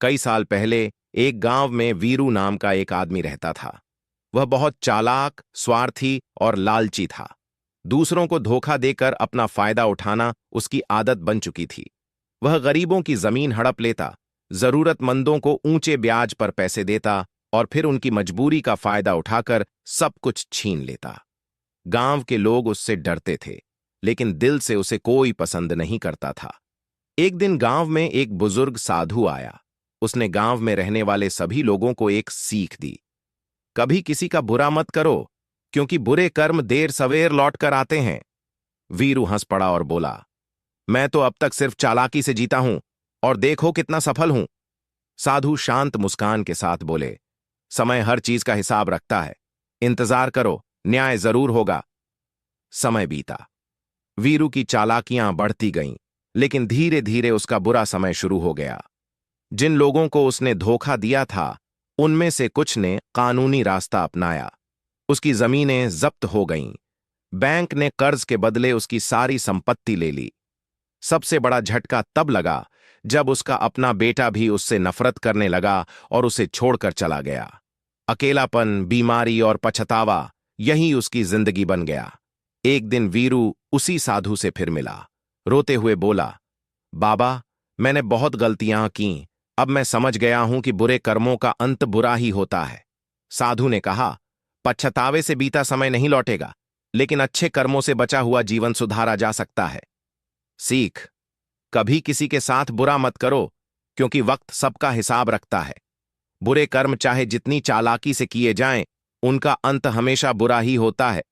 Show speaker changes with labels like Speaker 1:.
Speaker 1: कई साल पहले एक गांव में वीरू नाम का एक आदमी रहता था। वह बहुत चालाक, स्वार्थी और लालची था। दूसरों को धोखा देकर अपना फायदा उठाना उसकी आदत बन चुकी थी। वह गरीबों की जमीन हड़प लेता, जरूरतमंदों को ऊंचे ब्याज पर पैसे देता और फिर उनकी मजबूरी का फायदा उठाकर सब कुछ छीन लेता। गांव के लोग उससे डरते थे, लेकिन दिल से उसे कोई पसंद नहीं करता था। एक दिन गांव में एक बुजुर्ग साधु आया। उसने गांव में रहने वाले सभी लोगों को एक सीख दी। कभी किसी का बुरा मत करो, क्योंकि बुरे कर्म देर सवेर लौट कर आते हैं। वीरू हंस पड़ा और बोला, मैं तो अब तक सिर्फ चालाकी से जीता हूं और देखो कितना सफल हूं। साधु शांत मुस्कान के साथ बोले, समय हर चीज का हिसाब रखता है। इंतजार करो, न्याय जरूर होगा। समय बीता। वीरू की चालाकियां बढ़ती गईं, लेकिन धीरे धीरे उसका बुरा समय शुरू हो गया। जिन लोगों को उसने धोखा दिया था, उनमें से कुछ ने कानूनी रास्ता अपनाया। उसकी जमीनें जब्त हो गईं। बैंक ने कर्ज के बदले उसकी सारी संपत्ति ले ली। सबसे बड़ा झटका तब लगा जब उसका अपना बेटा भी उससे नफरत करने लगा और उसे छोड़कर चला गया। अकेलापन, बीमारी और पछतावा, यही उसकी जिंदगी बन गया। एक दिन वीरू उसी साधु से फिर मिला। रोते हुए बोला, बाबा, मैंने बहुत गलतियां की। अब मैं समझ गया हूं कि बुरे कर्मों का अंत बुरा ही होता है। साधु ने कहा, पछतावे से बीता समय नहीं लौटेगा, लेकिन अच्छे कर्मों से बचा हुआ जीवन सुधारा जा सकता है। सीख, कभी किसी के साथ बुरा मत करो, क्योंकि वक्त सबका हिसाब रखता है। बुरे कर्म चाहे जितनी चालाकी से किए जाएं, उनका अंत हमेशा बुरा ही होता है।